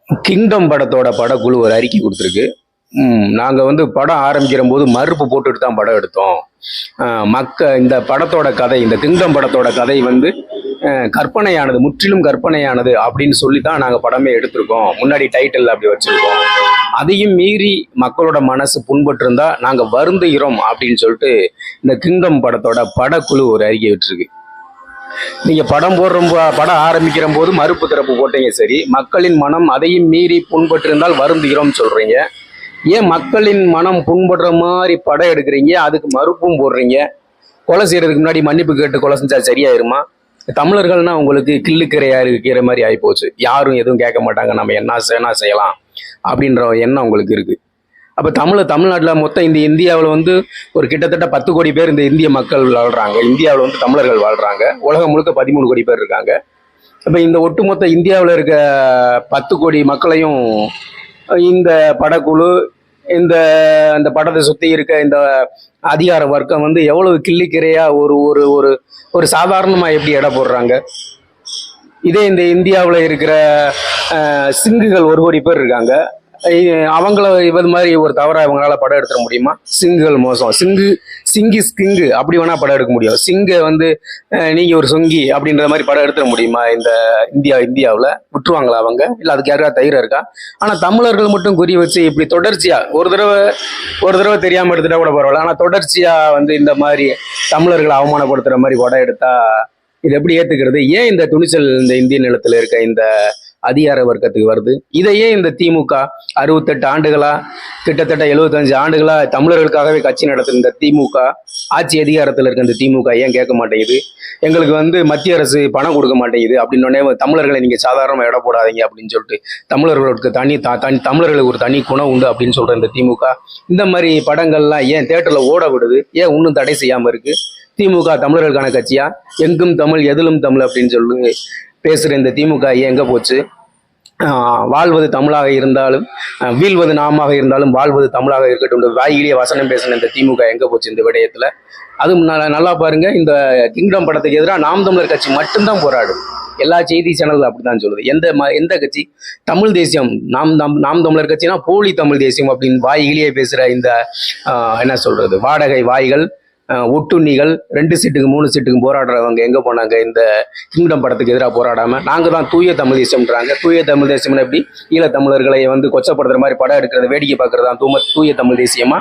Kingdom படத்தோட படக்குழு ஒரு அறிக்கை கொடுத்துருக்கு. நாங்கள் வந்து படம் ஆரம்பிக்கிற போது மறுப்பு போட்டுட்டு தான் படம் எடுத்தோம். இந்த படத்தோட கதை, இந்த கிங்டம் படத்தோட கதை வந்து கற்பனையானது, முற்றிலும் கற்பனையானது அப்படின்னு சொல்லி தான் நாங்கள் படமே எடுத்திருக்கோம். முன்னாடி டைட்டில் அப்படி வச்சிருக்கோம். அதையும் மீறி மக்களோட மனசு புண்பட்டிருந்தா நாங்கள் வருந்துகிறோம் அப்படின்னு சொல்லிட்டு இந்த கிங்டம் படத்தோட படக்குழு ஒரு அறிக்கை விட்டுருக்கு. நீங்க படம் ஆரம்பிக்கிற போது மறுப்பு திறப்பு போட்டீங்க, சரி. மக்களின் மனம் அதையும் மீறி புண்பட்டிருந்தால் வருந்துகிறோம் சொல்றீங்க. ஏன் மக்களின் மனம் புண்படுற மாதிரி படம் எடுக்கிறீங்க? அதுக்கு மறுப்பும் போடுறீங்க. கொலை செய்யறதுக்கு முன்னாடி மன்னிப்பு கேட்டு கொலை செஞ்சா சரியாயிருமா? தமிழர்கள்னா உங்களுக்கு கிள்ளுக்கரையா இருக்கிற மாதிரி ஆயிப்போச்சு. யாரும் எதுவும் கேட்க மாட்டாங்க, நம்ம என்ன செய்யலாம் அப்படின்ற எண்ணம் உங்களுக்கு இருக்கு. அப்போ தமிழ்நாட்டில் மொத்தம் இந்த இந்தியாவில் வந்து ஒரு கிட்டத்தட்ட 10 கோடி பேர் இந்த இந்திய மக்கள் வாழ்கிறாங்க. இந்தியாவில் வந்து தமிழர்கள் வாழ்கிறாங்க. உலகம் முழுக்க 13 கோடி பேர் இருக்காங்க. இப்போ இந்த ஒட்டுமொத்த இந்தியாவில் இருக்க 10 கோடி மக்களையும் இந்த படக்குழு, இந்த படத்தை சுற்றி இருக்க இந்த அதிகார வர்க்கம் வந்து எவ்வளவு கிள்ளிக்கிறையா ஒரு ஒரு ஒரு ஒரு சாதாரணமாக எப்படி எடை போடுறாங்க. இதே இந்த இந்தியாவில் இருக்கிற சிங்குகள் 1 கோடி பேர் இருக்காங்க. அவங்கள இது மாதிரி ஒரு தவறா இவங்களால படம் எடுத்துட முடியுமா? சிங்குகள் மோசம், சிங்கு அப்படி வேணா படம் எடுக்க முடியும். சிங்கை வந்து நீங்க ஒரு சொங்கி அப்படின்ற மாதிரி படம் எடுத்துட முடியுமா? இந்த இந்தியாவில் விட்டுருவாங்களா அவங்க? இல்லை அதுக்கு யாருக்கா தைரியம் இருக்கா? ஆனால் தமிழர்கள் மட்டும் குறி வச்சு இப்படி தொடர்ச்சியா ஒரு தடவை தெரியாம எடுத்துட்டா கூட பரவாயில்ல. ஆனால் தொடர்ச்சியா வந்து இந்த மாதிரி தமிழர்களை அவமானப்படுத்துற மாதிரி படம் எடுத்தா இது எப்படி ஏத்துக்கிறது? ஏன் இந்த துணிச்சல் இந்த இந்திய நிலத்துல இருக்க இந்த அதிகார வர்க்கத்துக்கு வருது? இதையே இந்த திமுக 68 ஆண்டுகளா, கிட்டத்தட்ட 75 ஆண்டுகளா தமிழர்களுக்காகவே கட்சி நடத்துற இந்த திமுக, ஆட்சி அதிகாரத்தில் இருக்க இந்த திமுக ஏன் கேட்க மாட்டேங்குது? எங்களுக்கு வந்து மத்திய அரசு பணம் கொடுக்க மாட்டேங்குது அப்படின்னோடனே தமிழர்களை நீங்க சாதாரணமாக இட போடாதீங்க அப்படின்னு சொல்லிட்டு தமிழர்களுக்கு தமிழர்களுக்கு ஒரு தனி குணம் உண்டு அப்படின்னு சொல்ற இந்த திமுக இந்த மாதிரி படங்கள்லாம் ஏன் தியேட்டர்ல ஓட விடுது? ஏன் இன்னும் தடை செய்யாம இருக்கு? திமுக தமிழர்களுக்கான கட்சியா? எங்கும் தமிழ் எதிலும் தமிழ் அப்படின்னு சொல்லி பேசுற இந்த திமுக ஏன் எங்க போச்சு? வாழ்வது தமிழாக இருந்தாலும் வீழ்வது நாமாக இருந்தாலும் வாழ்வது தமிழாக இருக்கட்டும் வாயிலேயே வசனம் பேசின இந்த திமுக எங்க போச்சு இந்த விடயத்துல? அதுவும் நல்லா பாருங்க, இந்த கிங்டம் படத்துக்கு எதிராக நாம் தமிழர் கட்சி மட்டும்தான் போராடும். எல்லா செய்தி சேனல் அப்படித்தான் சொல்லுது. எந்த கட்சி? தமிழ் தேசியம், நாம் தமிழர் கட்சினா போலி தமிழ் தேசியம் அப்படின்னு வாயிலேயே பேசுற இந்த என்ன சொல்றது, வாடகை வாய்கள், ஒட்டுண்ணிகள், 2 சீட்டுக்கு 3 சீட்டுக்கு போராடுறவங்க எங்க போனாங்க? இந்த கிங்டம் படத்துக்கு எதிராக போராடாம நாங்க தான் தூய தமிழ் தேசம்ன்றாங்க. தூய தமிழ் தேசியம்னு எப்படி ஈழத்தமிழர்களை வந்து கொச்சப்படுத்துற மாதிரி படம் எடுக்கிறது, வேடிக்கை பார்க்கறது தான் தூய தமிழ் தேசியமா?